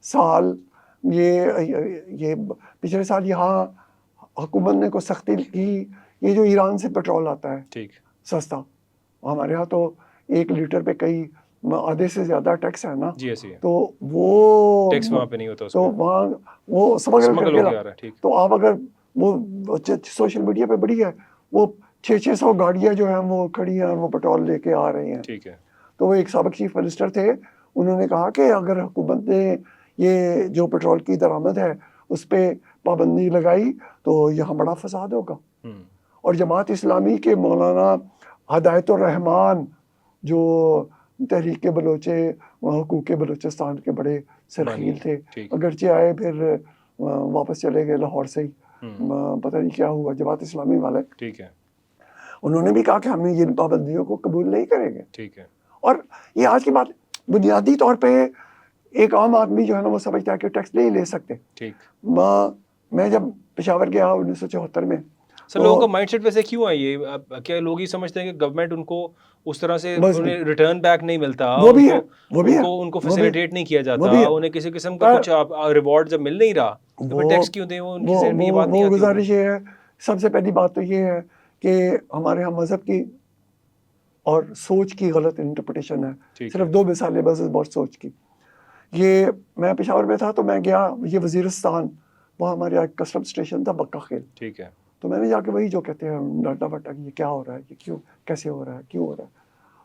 [SPEAKER 2] سال پچھلے سال یہاں حکومت نے کو سختی کی, یہ جو ایران سے پیٹرول آتا ہے
[SPEAKER 1] ٹھیک
[SPEAKER 2] سستا, ہمارے ہاں تو 1 لیٹر پہ کئی آدھے سے زیادہ ٹیکس ہے نا, تو وہ
[SPEAKER 1] ٹیکس وہاں پہ نہیں ہوتا,
[SPEAKER 2] تو وہاں وہ اسمگل کر کے, تو آپ اگر وہ سوشل میڈیا پہ بڑی ہے, وہ 600 گاڑیاں جو ہیں وہ کھڑی ہیں اور وہ پیٹرول لے کے آ رہی ہیں.
[SPEAKER 1] ٹھیک ہے.
[SPEAKER 2] تو وہ ایک سابق چیف منسٹر تھے, انہوں نے کہا کہ اگر حکومت نے یہ جو پیٹرول کی درآمد ہے اس پہ پابندی لگائی تو یہاں بڑا فساد ہوگا. اور جماعت اسلامی کے مولانا ہدایت الرحمان جو تحریک بلوچے حقوق بلوچستان کے بڑے سرخیل تھے, اگرچہ آئے پھر واپس چلے گئے لاہور سے ہی, پتہ نہیں کیا ہوا جماعت اسلامی والے.
[SPEAKER 1] ٹھیک ہے.
[SPEAKER 2] انہوں نے بھی کہا کہ ہم ان پابندیوں کو قبول نہیں کریں گے.
[SPEAKER 1] ٹھیک ہے.
[SPEAKER 2] اور یہ آج کی بات بنیادی طور پہ ایک عام آدمی جو ہے نا وہ سمجھتا ہے کہ ٹیکس نہیں لے سکتے.
[SPEAKER 1] ٹھیک.
[SPEAKER 2] میں جب پشاور گیا 1974 میں,
[SPEAKER 1] سر لوگوں کا مائنڈ سیٹ ویسے کیوں ہے یہ؟ کیا لوگ یہ سمجھتے ہیں کہ گورنمنٹ ان کو اس طرح سے انہیں ریٹرن بیک نہیں ملتا, ان کو فیسیلیٹیٹ نہیں کیا جاتا, انہیں کسی قسم کا کچھ ریوارڈ جب مل نہیں رہا تو پھر ٹیکس کیوں دیں؟ وہ ان کی ذہن میں یہ بات نہیں آتی.
[SPEAKER 2] گزارش یہ ہے, سب سے پہلی بات تو یہ ہے کہ ہمارے یہاں مذہب کی اور سوچ کی غلط انٹرپریٹیشن ہے. صرف 2 مثالیں بس بہت سوچ کی. یہ میں پشاور میں تھا تو میں گیا یہ وزیرستان, وہاں ہمارے یہاں کسٹم اسٹیشن تھا بکا خیل. ٹھیک ہے. تو میں نے جا کے وہی جو کہتے ہیں ڈانٹا بٹا کہ یہ کیا ہو رہا ہے, یہ کیوں, کیسے ہو رہا ہے, کیوں ہو رہا ہے.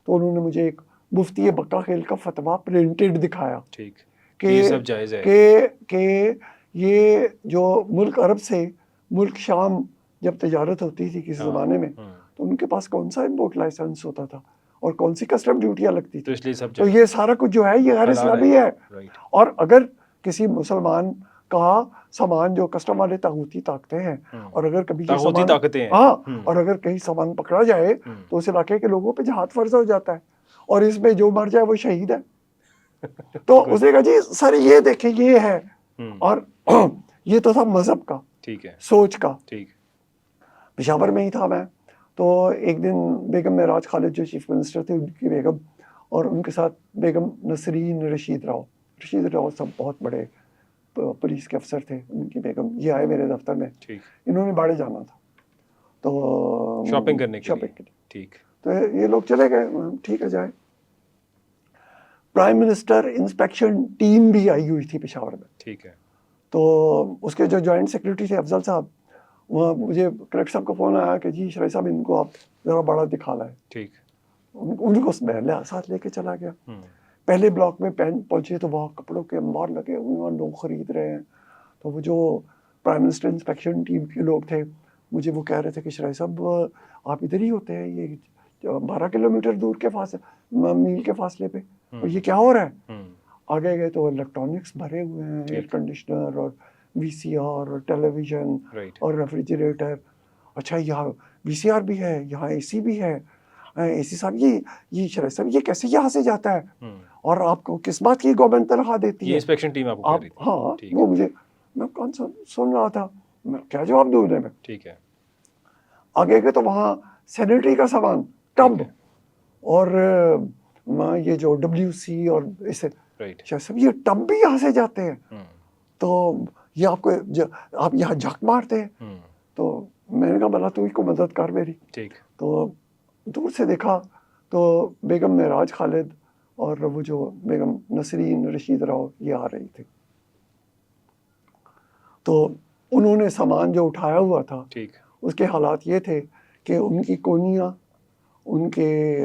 [SPEAKER 2] تو انہوں نے مجھے ایک مفتی بکا خیل کا فتویٰ پرنٹڈ دکھایا کہ یہ سب جائز ہے, کہ یہ جو ملک عرب سے ملک شام جب تجارت ہوتی تھی کسی زمانے میں تو ان کے پاس کون سا امپورٹ لائسنس ہوتا تھا اور کون سی کسٹم ڈیوٹیاں لگتی تھی. تو یہ سارا کچھ جو ہے یہ غیر اسلامی ہے. اور اگر کسی مسلمان کا سامان جو کسٹم والے طاغوتی طاقتیں ہیں, اور اگر کبھی یہ سامان اور اگر کہیں سامان پکڑا جائے تو اس علاقے کے لوگوں پہ جہاد فرض ہو جاتا ہے, اور اس میں جو مر جائے وہ شہید ہے. تو اس نے کہا جی سر یہ دیکھیں یہ ہے, اور یہ تو تھا مذہب کا, سوچ کا. پشاور میں ہی تھا میں, تو ایک دن بیگم معراج خالد جو چیف منسٹر تھے ان کی بیگم, اور ان کے ساتھ بیگم نسرین رشید راؤ سب بہت بڑے پولیس کے افسر تھے, ان کی بیگم یہ آئے میرے دفتر میں. انہوں نے باڑے جانا تھا تو
[SPEAKER 1] شاپنگ کرنے کے لیے. ٹھیک.
[SPEAKER 2] تو یہ لوگ چلے گئے, ٹھیک ہے جائے. پرائم منسٹر انسپیکشن ٹیم بھی آئی ہوئی تھی پشاور میں. ٹھیک ہے. تو اس کے جو جوائنٹ سیکرٹری تھے افضل صاحب, وہاں مجھے کلیکٹر صاحب کا فون آیا کہ جی شرائع صاحب ان کو آپ ذرا بڑا دکھا لائیں. ٹھیک. ان کو میں ساتھ لے کے چلا گیا. پہلے بلاک میں پہنچے تو وہاں کپڑوں کے انبار لگے ہوئے ہیں, لوگ خرید رہے ہیں. تو وہ جو پرائم منسٹر انسپیکشن ٹیم کے لوگ تھے مجھے وہ کہہ رہے تھے کہ شرائع صاحب آپ ادھر ہی ہوتے ہیں, یہ 12 کلومیٹر دور کے میل کے فاصلے پہ, اور یہ کیا ہو رہا ہے. آگے گئے تو الیکٹرانکس بھرے ہوئے ہیں, ایئر کنڈیشنر اور وی سی آر اور ٹیلی ویژن اور ریفریجریٹر. اچھا یہاں وی سی آر بھی ہے, یہاں اے سی بھی ہے. اے سی صاحب یہ شرائع صاحب یہ کیسے یہاں سے جاتا ہے, اور آپ کو کس بات کی گورنمنٹ تنخواہ دیتی ہے؟
[SPEAKER 1] انسپیکشن ٹیم آپ کو کہہ رہی تھی.
[SPEAKER 2] ہاں وہ مجھے, میں کون سا سن رہا تھا, میں کیا جواب دوں انہیں میں. ٹھیک ہے. آگے گئے تو وہاں سینیٹری کا سامان, ٹب, اور یہ جو WC اور اسے سب یہ ٹب بھی یہاں سے جاتے ہیں. تو یہ آپ کو آپ یہاں جھک مارتے ہیں. تو میں نے کہا بلا تو ہی کو مدد کر میری. تو دور سے دیکھا تو بیگم معراج خالد اور وہ جو بیگم نسرین رشید راؤ یہ آ رہی تھی. تو انہوں نے سامان جو اٹھایا ہوا تھا اس کے حالات یہ تھے کہ ان کی کونیاں, ان کے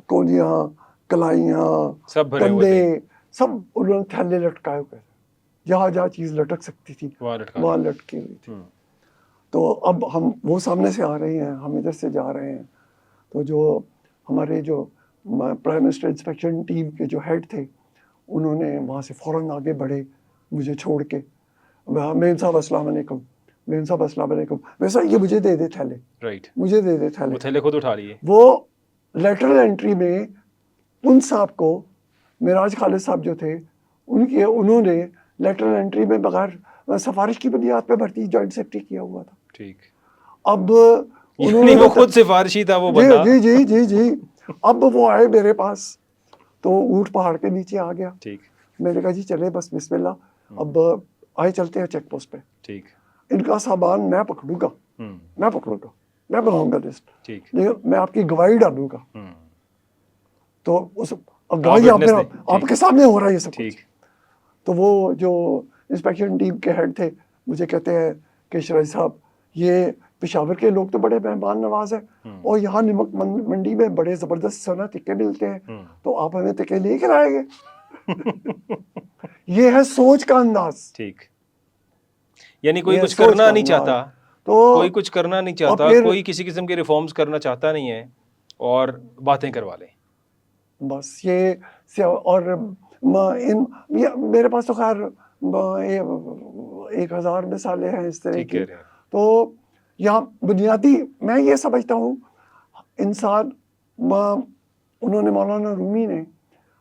[SPEAKER 2] کونیاں, کلائیاں, کندھے سب انہوں نے تھیلے لٹکائے ہوئے تھے. جہاں جہاں چیز لٹک سکتی تھی وہاں لٹکی ہوئی تھی. تو اب ہم وہ سامنے سے آ رہے ہیں, ہم ادھر سے جا رہے ہیں. تو جو ہمارے جو پرائم منسٹر انسپیکشن ٹیم کے جو ہیڈ تھے انہوں نے وہاں سے فوراً آگے بڑھے مجھے چھوڑ کے. مین صاحب السلام علیکم, مین صاحب السلام علیکم. ویسا یہ مجھے دے دے تھیلے, مجھے دے دے تھیلے.
[SPEAKER 1] وہ تھیلے خود اٹھا لیے.
[SPEAKER 2] وہ لیٹرل انٹری میں ان صاحب کو, معراج خالد صاحب جو تھے انہوں نے لیٹرل انٹری میں بغیر سفارش کی بنیاد پہ بھرتی جوائنٹ سیکرٹری کیا ہوا تھا. ٹھیک. اب انہوں نے
[SPEAKER 1] وہ خود سفارشی تھا وہ بندہ.
[SPEAKER 2] جی جی جی جی. اب وہ آئے میرے پاس تو اونٹ پہاڑ کے نیچے آ گیا. ٹھیک. میں نے کہا جی چلے بس بسم اللہ, اب آئے چلتے ہیں چیک پوسٹ پہ. ٹھیک. ان کا سامان میں پکڑوں گا, میں بناؤں گا لسٹ. ٹھیک. میں آپ کی گواہی ڈالوں گا. تو اس گواہی آپ کے سامنے ہو رہا ہے یہ سب کچھ. تو وہ جو انسپیکشن ٹیم کے ہیڈ تھے مجھے کہتے ہیں کہ شرائع صاحب یہ پشاور کے لوگ تو بڑے مہمان نواز ہیں, اور یہاں نمک منڈی میں بڑے زبردست سونا تکے ملتے ہیں, تو آپ ہمیں تکے لے کر آئیں گے. یہ ہے سوچ کا انداز.
[SPEAKER 1] ٹھیک. یعنی کوئی کچھ کرنا نہیں چاہتا, کوئی کچھ کرنا نہیں چاہتا, کوئی کسی قسم کے ریفارمز کرنا چاہتا نہیں ہے, اور باتیں کروا لیں
[SPEAKER 2] بس. یہ اور میرے پاس تو خیر 1000 مثالیں ہیں اس طرح کی. تو یہاں بنیادی میں یہ سمجھتا ہوں انسان انہوں نے مولانا رومی نے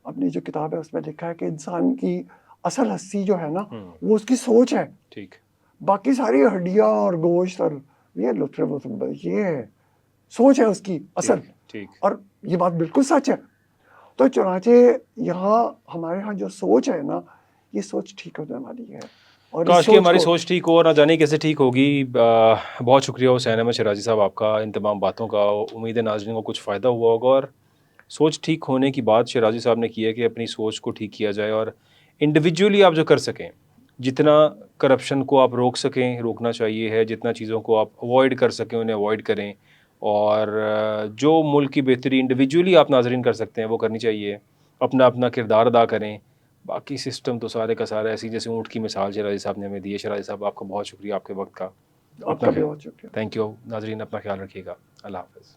[SPEAKER 2] اپنی جو کتاب ہے اس میں لکھا ہے کہ انسان کی اصل ہستی جو ہے نا وہ اس کی سوچ ہے،
[SPEAKER 1] ٹھیک،
[SPEAKER 2] باقی ساری ہڈیاں اور گوشت اور یہ لطف یہ ہے، سوچ ہے اس کی اصل.
[SPEAKER 1] ٹھیک.
[SPEAKER 2] اور یہ بات بالکل سچ ہے. تو چنانچہ یہاں ہمارے ہاں جو سوچ ہے نا یہ سوچ ٹھیک ہونے والی ہے. اور اس
[SPEAKER 1] کاش کہ ہماری
[SPEAKER 2] کو
[SPEAKER 1] سوچ ٹھیک ہو، نہ جانے کیسے ٹھیک ہوگی. بہت شکریہ حسین احمد شیرازی صاحب آپ کا ان تمام باتوں کا. امید ہے ناظرین کو کچھ فائدہ ہوا ہوگا. اور سوچ ٹھیک ہونے کی بات شیرازی صاحب نے کی ہے کہ اپنی سوچ کو ٹھیک کیا جائے، اور انڈیویجولی آپ جو کر سکیں، جتنا کرپشن کو آپ روک سکیں روکنا چاہیے ہے، جتنا چیزوں کو آپ اوائڈ کر سکیں انہیں اوائڈ کریں. اور جو ملک کی بہتری انڈیویجولی آپ ناظرین کر سکتے ہیں وہ کرنی چاہیے. اپنا اپنا کردار ادا کریں. باقی سسٹم تو سارے کا سارا ایسی جیسے اونٹ کی مثال شیرازی صاحب نے ہمیں دی ہے. شیرازی صاحب آپ کا بہت شکریہ آپ کے وقت کا.
[SPEAKER 2] آپ کا بھی بہت شکریہ.
[SPEAKER 1] Thank you. ناظرین اپنا خیال رکھیے گا. اللہ حافظ.